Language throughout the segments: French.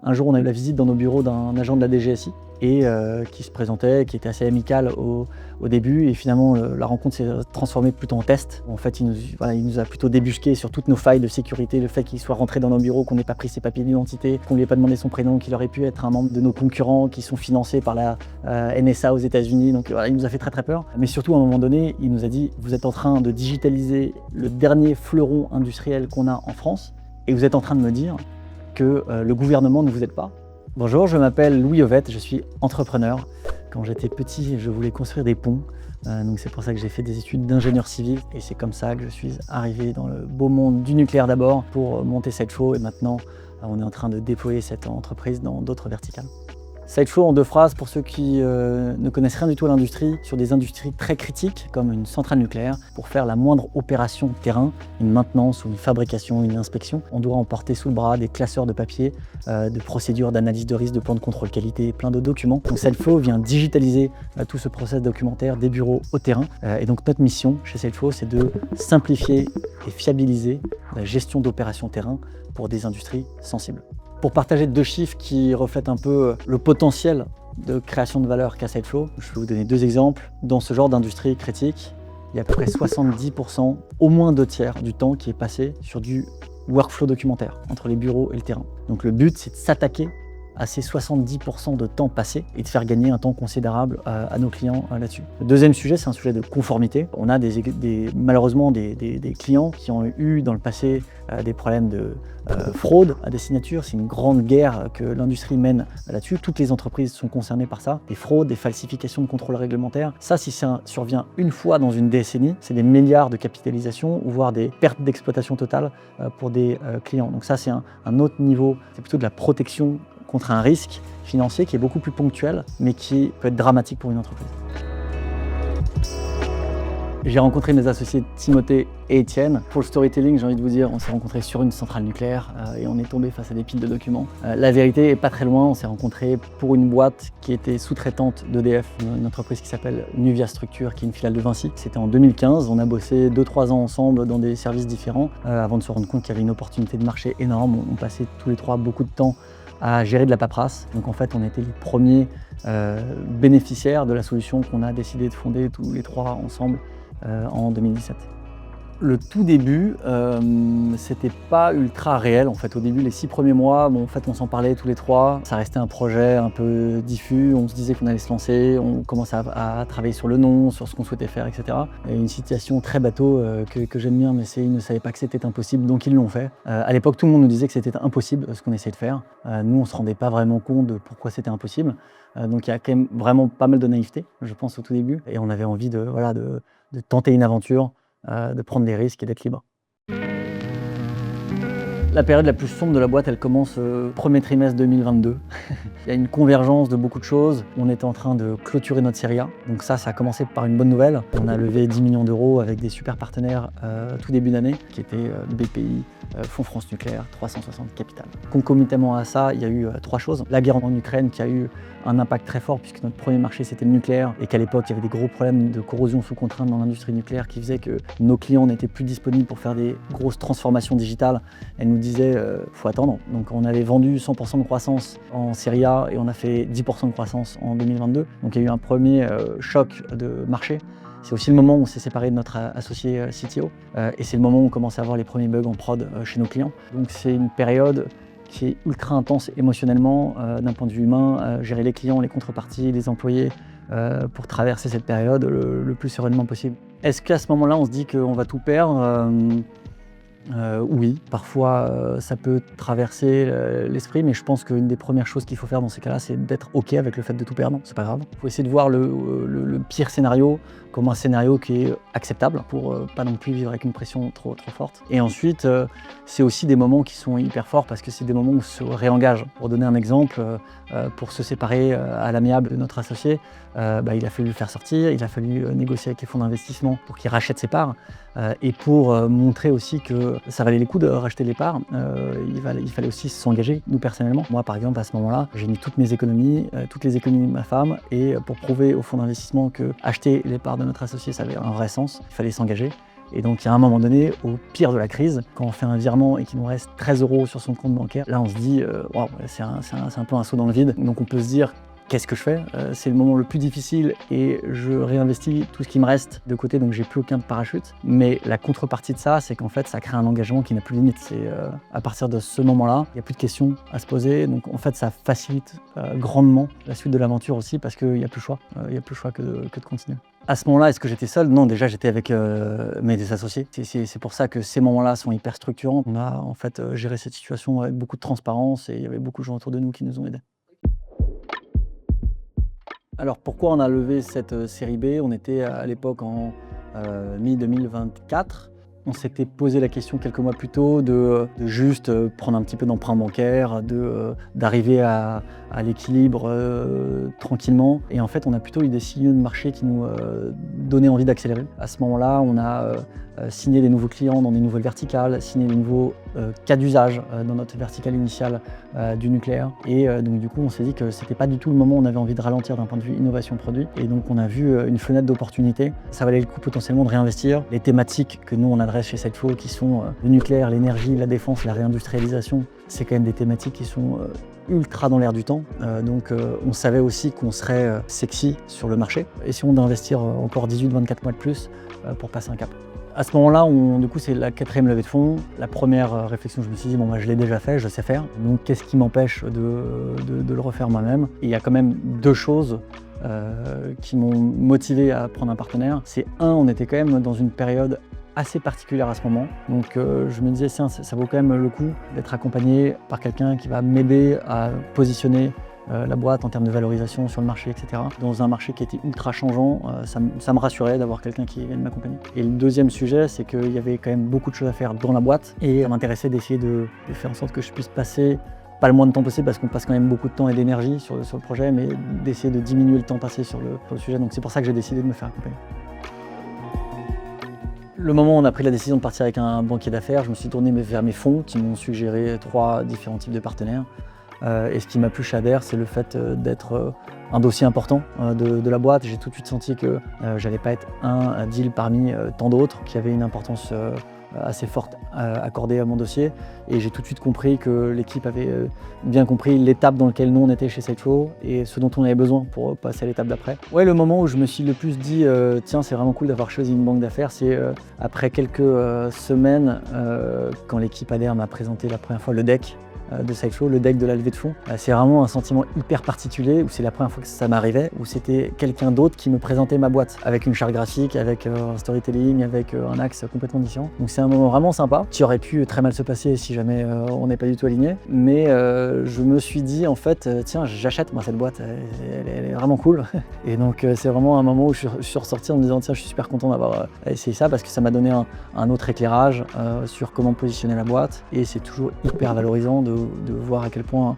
Un jour, on a eu la visite dans nos bureaux d'un agent de la DGSI et qui se présentait, qui était assez amical au début. Et finalement, la rencontre s'est transformée plutôt en test. En fait, il nous a plutôt débusqué sur toutes nos failles de sécurité, le fait qu'il soit rentré dans nos bureaux, qu'on n'ait pas pris ses papiers d'identité, qu'on lui ait pas demandé son prénom, qu'il aurait pu être un membre de nos concurrents qui sont financés par la NSA aux États-Unis. Donc voilà, il nous a fait très très peur. Mais surtout, à un moment donné, il nous a dit: vous êtes en train de digitaliser le dernier fleuron industriel qu'on a en France et vous êtes en train de me dire que le gouvernement ne vous aide pas. Bonjour, je m'appelle Louis Ovette, je suis entrepreneur. Quand j'étais petit, je voulais construire des ponts, donc c'est pour ça que j'ai fait des études d'ingénieur civil et c'est comme ça que je suis arrivé dans le beau monde du nucléaire d'abord pour monter Sideshow et maintenant on est en train de déployer cette entreprise dans d'autres verticales. Sideshow en 2 phrases pour ceux qui ne connaissent rien du tout à l'industrie, sur des industries très critiques comme une centrale nucléaire, pour faire la moindre opération terrain, une maintenance ou une fabrication, une inspection, on doit emporter sous le bras des classeurs de papier, de procédures d'analyse de risque, de plans de contrôle qualité, plein de documents. Donc Sideshow vient digitaliser tout ce process documentaire des bureaux au terrain. Et donc notre mission chez Sideshow, c'est de simplifier et fiabiliser la gestion d'opérations terrain pour des industries sensibles. Pour partager 2 chiffres qui reflètent un peu le potentiel de création de valeur qu'a Sideshow, je vais vous donner 2 exemples. Dans ce genre d'industrie critique, il y a à peu près 70%, au moins 2/3 du temps qui est passé sur du workflow documentaire entre les bureaux et le terrain. Donc le but, c'est de s'attaquer à ces 70% de temps passé et de faire gagner un temps considérable à nos clients là-dessus. Le deuxième sujet, c'est un sujet de conformité. On a malheureusement des clients qui ont eu dans le passé des problèmes de fraude à des signatures. C'est une grande guerre que l'industrie mène là-dessus. Toutes les entreprises sont concernées par ça. Des fraudes, des falsifications de contrôle réglementaire. Ça, si ça survient une fois dans une décennie, c'est des milliards de capitalisation ou voire des pertes d'exploitation totale pour des clients. Donc ça, c'est un autre niveau. C'est plutôt de la protection contre un risque financier qui est beaucoup plus ponctuel, mais qui peut être dramatique pour une entreprise. J'ai rencontré mes associés Timothée et Étienne. Pour le storytelling, j'ai envie de vous dire, on s'est rencontrés sur une centrale nucléaire et on est tombé face à des piles de documents. La vérité est pas très loin, on s'est rencontrés pour une boîte qui était sous-traitante d'EDF, une entreprise qui s'appelle Nuvia Structure, qui est une filiale de Vinci. C'était en 2015, on a bossé 2-3 ans ensemble dans des services différents avant de se rendre compte qu'il y avait une opportunité de marché énorme. On passait tous les 3 beaucoup de temps à gérer de la paperasse. Donc en fait, on était les premiers bénéficiaires de la solution qu'on a décidé de fonder tous les 3 ensemble en 2017. Le tout début, c'était pas ultra réel en fait. Au début, les 6 premiers mois, en fait, on s'en parlait tous les 3. Ça restait un projet un peu diffus. On se disait qu'on allait se lancer. On commençait à travailler sur le nom, sur ce qu'on souhaitait faire, etc. Et une situation très bateau que j'aime bien, mais ils ne savaient pas que c'était impossible, donc ils l'ont fait. À l'époque, tout le monde nous disait que c'était impossible ce qu'on essayait de faire. Nous, on se rendait pas vraiment compte de pourquoi c'était impossible. Donc il y a quand même vraiment pas mal de naïveté, je pense, au tout début. Et on avait envie de tenter une aventure, de prendre des risques et d'être libre. La période la plus sombre de la boîte, elle commence premier trimestre 2022. Il y a une convergence de beaucoup de choses. On était en train de clôturer notre série A. Donc ça a commencé par une bonne nouvelle. On a levé 10 millions d'euros avec des super partenaires tout début d'année, qui étaient BPI, Fonds France Nucléaire, 360 Capital. Concomitamment à ça, il y a eu 3 choses. La guerre en Ukraine qui a eu un impact très fort puisque notre premier marché c'était le nucléaire et qu'à l'époque il y avait des gros problèmes de corrosion sous contrainte dans l'industrie nucléaire qui faisaient que nos clients n'étaient plus disponibles pour faire des grosses transformations digitales. Elles nous disaient faut attendre. Donc on avait vendu 100% de croissance en série A et on a fait 10% de croissance en 2022. Donc il y a eu un premier choc de marché. C'est aussi le moment où on s'est séparé de notre associé CTO et c'est le moment où on commence à avoir les premiers bugs en prod chez nos clients. Donc c'est une période qui est ultra intense émotionnellement, d'un point de vue humain, gérer les clients, les contreparties, les employés, pour traverser cette période le plus sereinement possible. Est-ce qu'à ce moment-là, on se dit qu'on va tout perdre ? Oui, parfois ça peut traverser l'esprit, mais je pense qu'une des premières choses qu'il faut faire dans ces cas-là, c'est d'être OK avec le fait de tout perdre. C'est pas grave. Il faut essayer de voir le pire scénario comme un scénario qui est acceptable pour pas non plus vivre avec une pression trop forte. Et ensuite, c'est aussi des moments qui sont hyper forts parce que c'est des moments où on se réengage. Pour donner un exemple, pour se séparer à l'amiable de notre associé, il a fallu le faire sortir, il a fallu négocier avec les fonds d'investissement pour qu'ils rachètent ses parts. Et pour montrer aussi que ça valait les coups de racheter les parts, il fallait aussi s'engager, nous personnellement. Moi par exemple à ce moment-là, j'ai mis toutes mes économies, toutes les économies de ma femme, et pour prouver aux fonds d'investissement que acheter les parts de notre associé ça avait un vrai sens, il fallait s'engager. Et donc, il y a un moment donné, au pire de la crise, quand on fait un virement et qu'il nous reste 13 € sur son compte bancaire, là, on se dit, waouh, c'est un peu un saut dans le vide. Donc, on peut se dire, qu'est-ce que je fais? C'est le moment le plus difficile et je réinvestis tout ce qui me reste de côté, donc j'ai plus aucun parachute. Mais la contrepartie de ça, c'est qu'en fait, ça crée un engagement qui n'a plus de limite. C'est à partir de ce moment-là, il n'y a plus de questions à se poser. Donc en fait, ça facilite grandement la suite de l'aventure aussi parce qu'il n'y a plus le choix. Il n'y a plus le choix que de continuer. À ce moment-là, est-ce que j'étais seul? Non, déjà j'étais avec mes associés. C'est pour ça que ces moments-là sont hyper structurants. On a en fait géré cette situation avec beaucoup de transparence et il y avait beaucoup de gens autour de nous qui nous ont aidés. Alors pourquoi on a levé cette série B? On était à l'époque en mi-2024. On s'était posé la question quelques mois plus tôt de juste prendre un petit peu d'emprunt bancaire, d'arriver à l'équilibre tranquillement. Et en fait, on a plutôt eu des signaux de marché qui nous donnaient envie d'accélérer. À ce moment-là, on a signé des nouveaux clients dans des nouvelles verticales, signé des nouveaux cas d'usage dans notre verticale initiale du nucléaire. Et donc du coup, on s'est dit que c'était pas du tout le moment où on avait envie de ralentir d'un point de vue innovation produit. Et donc on a vu une fenêtre d'opportunité. Ça valait le coup potentiellement de réinvestir. Les thématiques que nous on adresse chez Sideflow, qui sont le nucléaire, l'énergie, la défense, la réindustrialisation, c'est quand même des thématiques qui sont ultra dans l'air du temps. Donc on savait aussi qu'on serait sexy sur le marché. Essayons d'investir encore 18-24 mois de plus pour passer un cap. À ce moment-là, du coup, c'est la 4e levée de fonds. La première réflexion, je me suis dit, bon, je l'ai déjà fait, je sais faire. Donc, qu'est-ce qui m'empêche de le refaire moi-même? Et il y a quand même 2 choses qui m'ont motivé à prendre un partenaire. C'est on était quand même dans une période assez particulière à ce moment. Donc, je me disais, ça vaut quand même le coup d'être accompagné par quelqu'un qui va m'aider à positionner la boîte en termes de valorisation sur le marché, etc. Dans un marché qui était ultra changeant, ça me rassurait d'avoir quelqu'un qui vienne m'accompagner. Et le deuxième sujet, c'est qu'il y avait quand même beaucoup de choses à faire dans la boîte et ça m'intéressait d'essayer de faire en sorte que je puisse passer pas le moins de temps possible parce qu'on passe quand même beaucoup de temps et d'énergie sur le projet, mais d'essayer de diminuer le temps passé sur le sujet. Donc c'est pour ça que j'ai décidé de me faire accompagner. Le moment où on a pris la décision de partir avec un banquier d'affaires, je me suis tourné vers mes fonds qui m'ont suggéré 3 différents types de partenaires. Et ce qui m'a plu chez Adair, c'est le fait d'être un dossier important de la boîte. J'ai tout de suite senti que j'allais pas être un deal parmi tant d'autres, qui avait une importance assez forte accordée à mon dossier. Et j'ai tout de suite compris que l'équipe avait bien compris l'étape dans laquelle nous on était chez Sideflow et ce dont on avait besoin pour passer à l'étape d'après. Ouais, le moment où je me suis le plus dit tiens, c'est vraiment cool d'avoir choisi une banque d'affaires, c'est après quelques semaines quand l'équipe Adair m'a présenté la première fois le deck de Sideflow, le deck de la levée de fonds. C'est vraiment un sentiment hyper particulier où c'est la première fois que ça m'arrivait, où c'était quelqu'un d'autre qui me présentait ma boîte avec une charte graphique, avec un storytelling, avec un axe complètement différent. Donc c'est un moment vraiment sympa qui aurait pu très mal se passer si jamais on n'est pas du tout aligné. Mais je me suis dit en fait, tiens, j'achète moi cette boîte, elle est vraiment cool. Et donc c'est vraiment un moment où je suis ressorti en me disant tiens, je suis super content d'avoir essayé ça parce que ça m'a donné un autre éclairage sur comment positionner la boîte et c'est toujours hyper valorisant de voir à quel point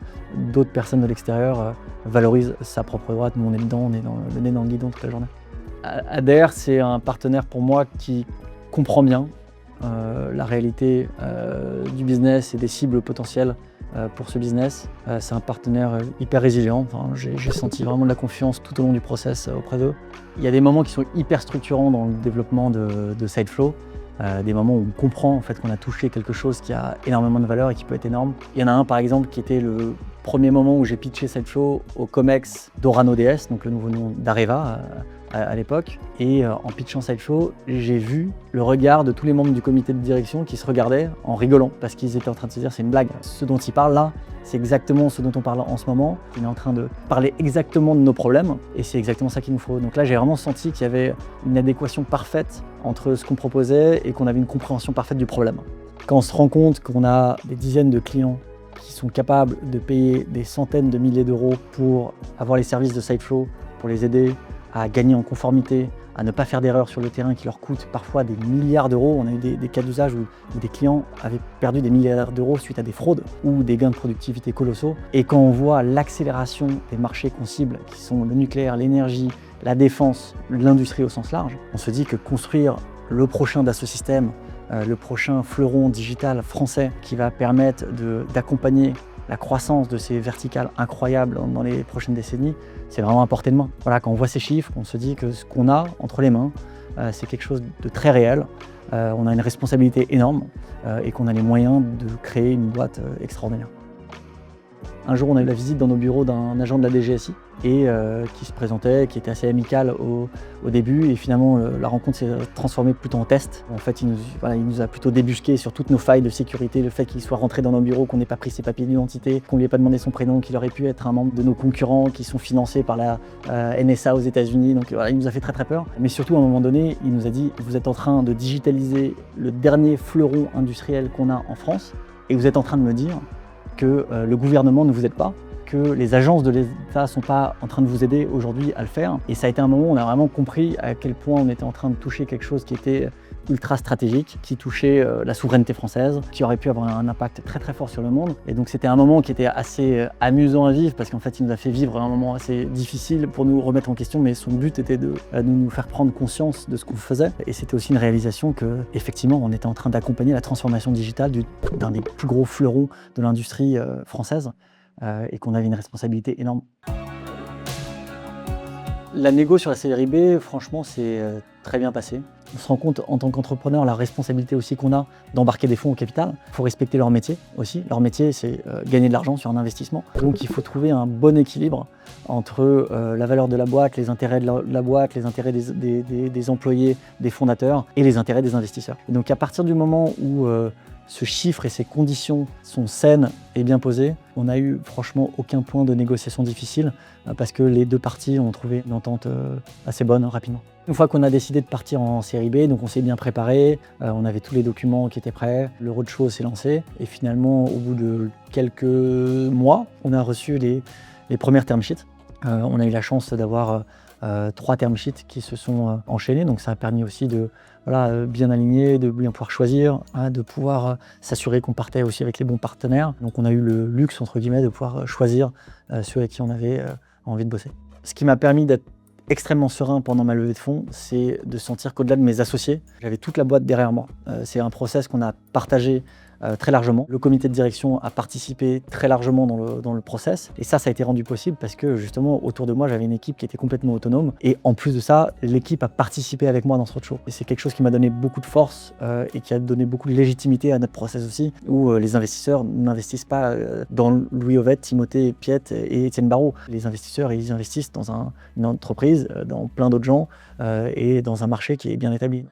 d'autres personnes de l'extérieur valorisent sa propre boîte. Nous on est dedans, on est le nez dans le guidon toute la journée. Adair, c'est un partenaire pour moi qui comprend bien la réalité du business et des cibles potentielles pour ce business. C'est un partenaire hyper résilient. Enfin, j'ai senti vraiment de la confiance tout au long du process auprès d'eux. Il y a des moments qui sont hyper structurants dans le développement de Sideflow. Des moments où on comprend en fait qu'on a touché quelque chose qui a énormément de valeur et qui peut être énorme. Il y en a un par exemple qui était le premier moment où j'ai pitché Sideflow au COMEX d'Orano DS, donc le nouveau nom d'Areva à l'époque. Et en pitchant Sideflow, j'ai vu le regard de tous les membres du comité de direction qui se regardaient en rigolant parce qu'ils étaient en train de se dire c'est une blague. Ce dont il parle là, c'est exactement ce dont on parle en ce moment. Il est en train de parler exactement de nos problèmes et c'est exactement ça qu'il nous faut. Donc là, j'ai vraiment senti qu'il y avait une adéquation parfaite entre ce qu'on proposait et qu'on avait une compréhension parfaite du problème. Quand on se rend compte qu'on a des dizaines de clients qui sont capables de payer des centaines de milliers d'euros pour avoir les services de Sideflow, pour les aider à gagner en conformité, à ne pas faire d'erreurs sur le terrain qui leur coûtent parfois des milliards d'euros. On a eu des cas d'usage où des clients avaient perdu des milliards d'euros suite à des fraudes ou des gains de productivité colossaux. Et quand on voit l'accélération des marchés qu'on cible, qui sont le nucléaire, l'énergie, la défense, l'industrie au sens large, on se dit que construire le prochain Dassault Systèmes, le prochain fleuron digital français qui va permettre d'accompagner la croissance de ces verticales incroyables dans les prochaines décennies, c'est vraiment à portée de main. Voilà, quand on voit ces chiffres, on se dit que ce qu'on a entre les mains, c'est quelque chose de très réel. on a une responsabilité énorme et qu'on a les moyens de créer une boîte extraordinaire. Un jour, on a eu la visite dans nos bureaux d'un agent de la DGSI et qui se présentait, qui était assez amical au début, et finalement la rencontre s'est transformée plutôt en test. En fait, il nous a plutôt débusqué sur toutes nos failles de sécurité, le fait qu'il soit rentré dans nos bureaux, qu'on n'ait pas pris ses papiers d'identité, qu'on lui ait pas demandé son prénom, qu'il aurait pu être un membre de nos concurrents qui sont financés par la NSA aux États-Unis. Donc voilà, il nous a fait très peur. Mais surtout, à un moment donné, il nous a dit: vous êtes en train de digitaliser le dernier fleuron industriel qu'on a en France, et vous êtes en train de me dire que le gouvernement ne vous aide pas, que les agences de l'État ne sont pas en train de vous aider aujourd'hui à le faire. Et ça a été un moment où on a vraiment compris à quel point on était en train de toucher quelque chose qui était ultra stratégique, qui touchait la souveraineté française, qui aurait pu avoir un impact très fort sur le monde. Et donc c'était un moment qui était assez amusant à vivre, parce qu'en fait il nous a fait vivre un moment assez difficile pour nous remettre en question, mais son but était de nous faire prendre conscience de ce qu'on faisait. Et c'était aussi une réalisation que, effectivement, on était en train d'accompagner la transformation digitale d'un des plus gros fleurons de l'industrie française, et qu'on avait une responsabilité énorme. La négo sur la série B, franchement, c'est très bien passé. On se rend compte en tant qu'entrepreneur la responsabilité aussi qu'on a d'embarquer des fonds au capital. Il faut respecter leur métier aussi. Leur métier, c'est gagner de l'argent sur un investissement. Donc il faut trouver un bon équilibre entre la valeur de la boîte, les intérêts de la boîte, les intérêts des employés, des fondateurs et les intérêts des investisseurs. Et donc à partir du moment où ce chiffre et ces conditions sont saines et bien posées, on n'a eu franchement aucun point de négociation difficile, parce que les deux parties ont trouvé une entente assez bonne rapidement. Une fois qu'on a décidé de partir en série B, donc on s'est bien préparé, on avait tous les documents qui étaient prêts, le roadshow s'est lancé, et finalement au bout de quelques mois, on a reçu les premières term sheets. On a eu la chance d'avoir 3 term sheets qui se sont enchaînés, donc ça a permis aussi de bien aligner, de bien pouvoir choisir, de pouvoir s'assurer qu'on partait aussi avec les bons partenaires. Donc on a eu le luxe, entre guillemets, de pouvoir choisir ceux avec qui on avait envie de bosser. Ce qui m'a permis d'être extrêmement serein pendant ma levée de fonds, c'est de sentir qu'au-delà de mes associés, j'avais toute la boîte derrière moi. C'est un process qu'on a partagé très largement. Le comité de direction a participé très largement dans le process, et ça a été rendu possible parce que justement autour de moi j'avais une équipe qui était complètement autonome, et en plus de ça l'équipe a participé avec moi dans ce roadshow, et c'est quelque chose qui m'a donné beaucoup de force et qui a donné beaucoup de légitimité à notre process aussi, où les investisseurs n'investissent pas dans Louis Ovette, Timothée Piette et Étienne Barraud. Les investisseurs, ils investissent dans une entreprise, dans plein d'autres gens et dans un marché qui est bien établi.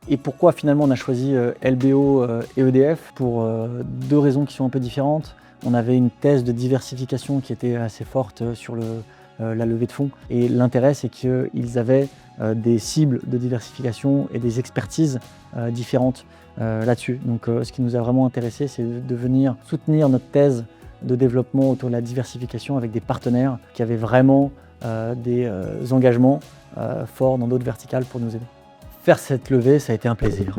Et pourquoi finalement on a choisi LBO et EDF? Pour 2 raisons qui sont un peu différentes. On avait une thèse de diversification qui était assez forte sur la levée de fonds, et l'intérêt c'est qu'ils avaient des cibles de diversification et des expertises différentes là-dessus. Donc ce qui nous a vraiment intéressé, c'est de venir soutenir notre thèse de développement autour de la diversification avec des partenaires qui avaient vraiment des engagements forts dans d'autres verticales pour nous aider. Faire cette levée, ça a été un plaisir.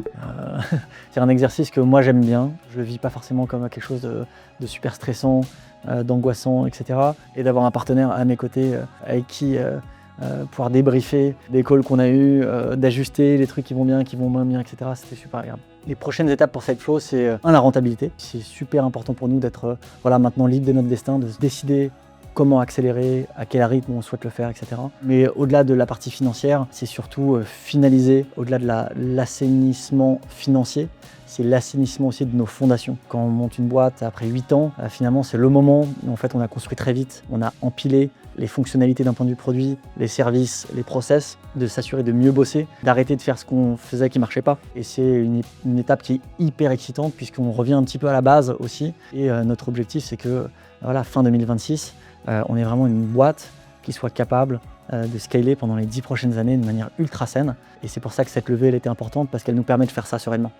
C'est un exercice que moi j'aime bien. Je le vis pas forcément comme quelque chose de super stressant, d'angoissant, etc. Et d'avoir un partenaire à mes côtés avec qui pouvoir débriefer des calls qu'on a eus, d'ajuster les trucs qui vont bien, qui vont moins bien, etc. C'était super agréable. Les prochaines étapes pour cette flow, c'est la rentabilité. C'est super important pour nous d'être maintenant libre de notre destin, de se décider comment accélérer, à quel rythme on souhaite le faire, etc. Mais au-delà de la partie financière, c'est surtout finaliser, au-delà de l'assainissement financier, c'est l'assainissement aussi de nos fondations. Quand on monte une boîte après 8 ans, finalement c'est le moment où en fait on a construit très vite, on a empilé les fonctionnalités d'un point de vue produit, les services, les process, de s'assurer de mieux bosser, d'arrêter de faire ce qu'on faisait qui marchait pas. Et c'est une étape qui est hyper excitante puisqu'on revient un petit peu à la base aussi. Et notre objectif c'est que fin 2026, on est vraiment une boîte qui soit capable de scaler pendant les 10 prochaines années de manière ultra saine. Et c'est pour ça que cette levée elle était importante, parce qu'elle nous permet de faire ça sereinement.